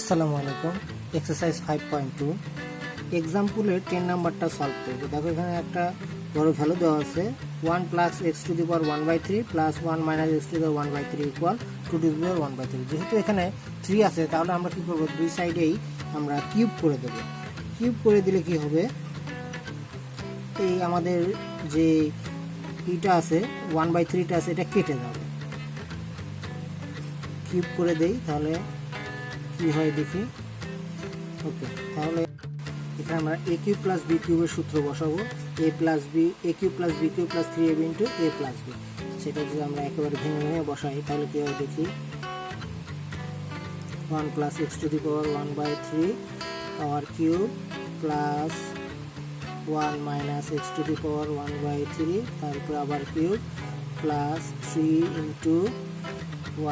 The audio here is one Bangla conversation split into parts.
আসসালামু আলাইকুম। এক্সারসাইজ 5.2 এক্সাম্পলের 10 নাম্বারটা সলভ করব। দেখো এখানে একটা বড় ভ্যালু দেওয়া আছে 1 plus x to the power 1/3 plus 1 minus x to the power 1/3 equal 2 to the power 1/3। যেহেতু এখানে 3 আছে তাহলে আমরা কি করব, দুই সাইডেই আমরা কিউব করে দেব। কিউব করে দিলে কি হবে, এই আমাদের যে ইটা আছে 1/3টা আছে এটা কেটে যাবে। কিউব করে দেই তাহলে কি হয় দেখি। ওকে, তাহলে এখানে আমরা এ কিউব প্লাস বি কিউবের সূত্র বসাবো। A plus b, a cube plus b cube plus 3ab into a plus b. সেটা যদি আমরা একেবারে ভেঙে ভেঙে বসাই তাহলে কি হয় দেখি। 1 plus x to the power 1/3 power cube plus 1 minus x to the power 1/3 তারপর আবার cube plus 3 into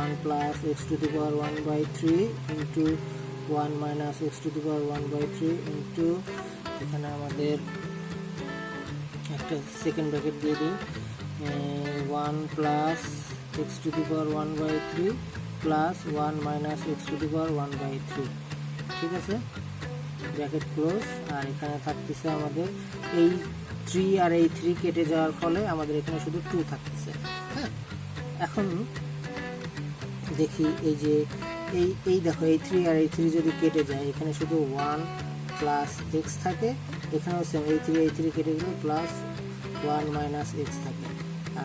1 plus x to the power 1/3 into 1 minus x to the power 1/3 into এখানে আমাদের একটা সেকেন্ড ব্র্যাকেট দিয়ে দিই 1 plus x to the power 1/3 plus 1 minus x to the power 1/3। ঠিক আছে, ব্র্যাকেট ক্লোজ। আর এখানে থাকতেছে আমাদের এই 3 আর এই 3 কেটে যাওয়ার ফলে আমাদের এখানে শুধু 2 থাকতেছে। হ্যাঁ, এখন দেখি এই যে এই দেখো এই 3 আর এই 3 যদি কেটে যায় এখানে শুধু 1 প্লাস এক্স থাকে, এখানেও সেম এই 3 কেটে গেলে প্লাস 1 মাইনাস এক্স থাকে।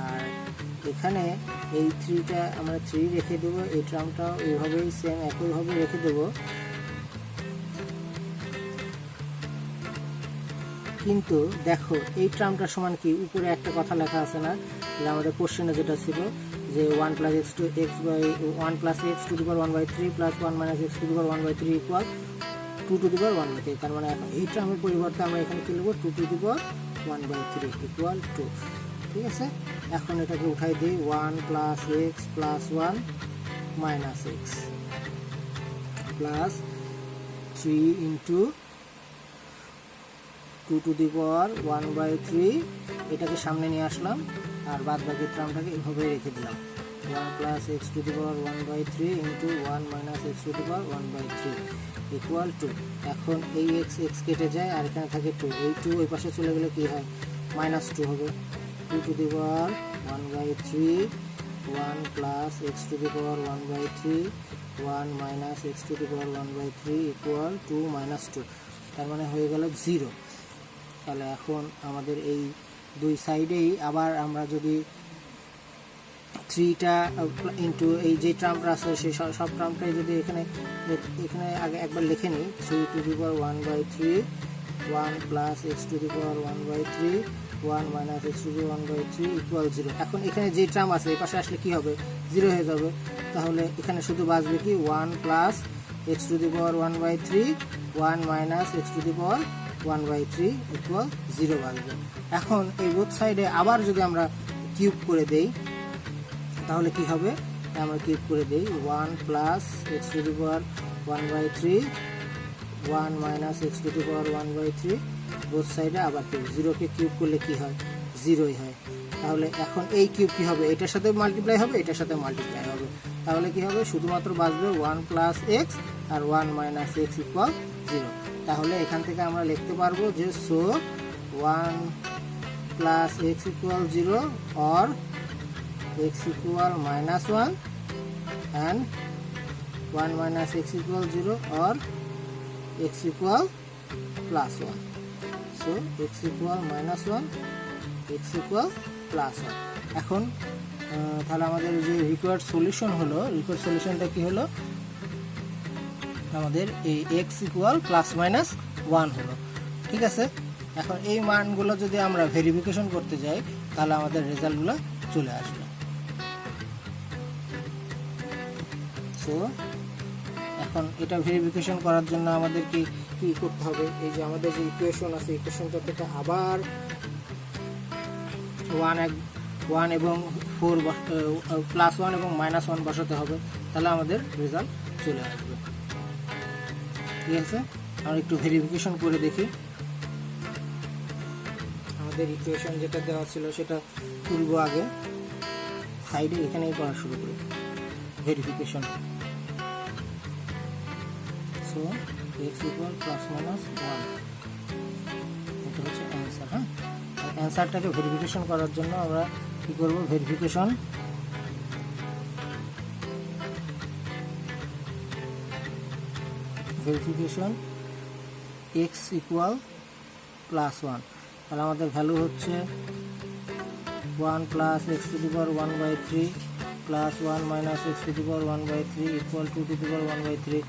আর এখানে এই 3টা আমরা 3 রেখে দেবো, এই টার্মটাও এইভাবেই সেম একইভাবে রেখে দেবো। কিন্তু দেখো এই টার্মটার সমান কি, উপরে একটা কথা লেখা আছে না, যে আমাদের কোশ্চেনে যেটা ছিল যে 1 plus x to x by 1 plus x to the power 1/3 plus 1 minus x to the power 1/3 equal 2 to the power 1/3। তার মানে এখন এই টার্মের পরিবর্তে আমরা এখানে কি লিখব, 2 টু দি পাওয়ার 1/3 ইকুয়াল 2। ঠিক আছে, এখন এটাকে উঠাই দিই 1 plus x plus 1 minus x plus 3 into 2 to the power 1/3, এটাকে সামনে নিয়ে আসলাম আর বাদ বাকি টার্মটাকে এইভাবে রেখে দিলাম 1 plus x to the power 1/3 into 1 minus x to the power 1/3 equal 2। এখন এই এক্স কেটে যায় আর এখানে থাকে 2, এই 2 ওই পাশে চলে গেলে কি হয়, -2 হবে। 2 to the power 1/3 1 plus x to the power 1/3 1 minus x to the power 1/3 equal 2 minus 2, তার মানে হয়ে গেল 0। তাহলে এখন আমাদের এই দুই সাইডেই আবার আমরা যদি 3টা ইন্টু এই যে টার্মটা আছে সেই সব টার্মটাই যদি এখানে আগে একবার লিখে নিই 3 two the power 1/3 1 plus x to the power 1/3 1 minus x to the power 1/3 equal 0। এখন এখানে যে টার্ম আছে এই পাশে আসলে কি হবে, 0 হয়ে যাবে। তাহলে এখানে শুধু বাঁচবে কি 1 plus x to the power 1/3 1 minus x to the power 1/3 equal 0 বাঁচবে। এখন এই বোথ সাইডে আবার যদি আমরা কিউব করে দেই তাহলে কি হবে, আমরা কিউব করে দেই 1 plus x to the power 1/3 1 minus x to the power 1/3 both সাইডে আবার কিউব। 0কে কিউব করলে কি হয়, 0ই হয়। তাহলে এখন এই কিউব কি হবে, এটার সাথে মাল্টিপ্লাই হবে, এটার সাথে মাল্টিপ্লাই হবে। তাহলে কি হবে, শুধুমাত্র বাঁচবে 1 প্লাস এক্স আর 1 মাইনাস এক্স ইকুয়াল 0। তাহলে এখান থেকে আমরা লিখতে পারবো যে so 1 plus x equal 0 or x equal -1 and 1 minus x equal 0 or x equal +1. So x equal -1 x equal +1। এখন তাহলে আমাদের যে রিকোয়ার্ড সলিউশন হলো, রিকোয়ার্ড সলিউশনটা কি হলো, আমাদের এই x equal +-1 হলো। ঠিক আছে, এখন এই মানগুলো যদি আমরা ভেরিফিকেশন করতে যাই তাহলে আমাদের রেজাল্টগুলো চলে আসবে। তো এখন এটা ভেরিফিকেশন করার জন্য আমাদের কি করতে হবে, এই যে আমাদের যে ইকুয়েশন আছে ইকুয়েশনটা থেকে আবার 1 এবং 4 +1 এবং -1 বসাতে হবে, তাহলে আমাদের রেজাল্ট চলে আসবে। ঠিক আছে, আমরা একটু ভেরিফিকেশন করে দেখি। আমাদের ইকুয়েশন যেটা দেওয়া ছিল সেটা তুলব আগে, সাইডে এখানেই করা শুরু করি verification. So x equal plus minus 1, এটা হচ্ছে অ্যান্সার। হ্যাঁ, অ্যান্সারটাকে ভেরিফিকেশন করার জন্য আমরা কী করব, ভেরিফিকেশন এক্স ইকুয়াল প্লাস 1, তাহলে আমাদের ভ্যালু হচ্ছে 1 plus x to the power 1/3 plus 1 minus x to the power 1/3 equal 2 to the power 1/3।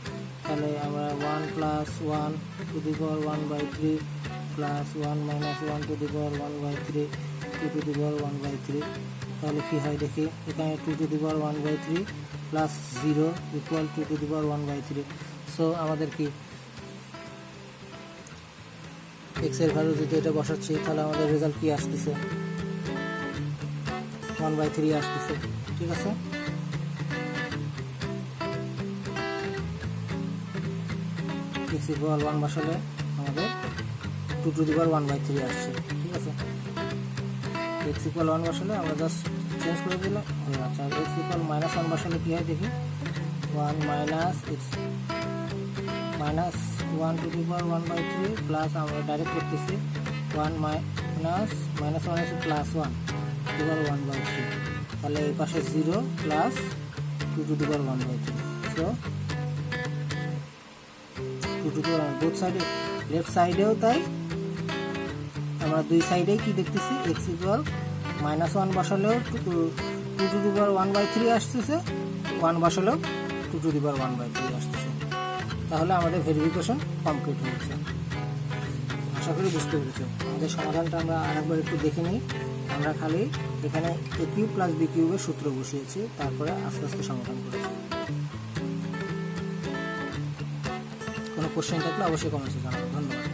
তাহলে আমরা 1 plus 1 to the power 1/3 plus 1 minus 1 to the power 1/3 2 to the power 1/3, তাহলে কী হয় দেখি, এখানে 2 to the power 1/3 plus 0 equal 2 to the power 1/3। So আমাদের কি এক্স এর ভ্যালু যদি এটা বসাচ্ছি, তাহলে আমাদের রেজাল্ট কি আসতেছে, 1/3 আসতেছে। ঠিক আছে, এক্স ইকুয়াল 1 বসালে আমাদের 2 টু দি পাওয়ার 1/3 আসছে। ঠিক আছে, এক্স ইকুয়াল 1 বসালে আমরা জাস্ট চেঞ্জ করে দিলাম। আচ্ছা, এক্স ইকুয়াল -1 বসালে কী হয় দেখি, 1 minus x minus 1 to the power 1/3 plus আমরা ডাইরেক্ট করতেছি 1 মাইনাস -1 আছে প্লাস 1 টু দি পাওয়ার 1/3, তাহলে এই পাশে 0 plus 2 to the power 1/3। So 2 to the power both সাইডে, লেফট সাইডেও তাই, আমরা দুই সাইডেই কি দেখতেছি, x equal -1 বসালেও 2 to the power 1/3 আসতেছে, 1 বসালেও 2 টু দি পাওয়ার 1/3 আসতেছে। তাহলে আমাদের ভেরিফিকেশন কমপ্লিট হয়েছে। আশা করি বুঝতে পেরেছি। আমাদের সমাধানটা আমরা আরেকবার একটু দেখে নিই। আমরা খালি এখানে এ কিউব প্লাস বি কিউবের সূত্র বসিয়েছি, তারপরে আস্তে আস্তে সমাধান করেছি। কোনো কোশ্চেন থাকলে অবশ্যই কমেন্টসে জানাবেন। ধন্যবাদ।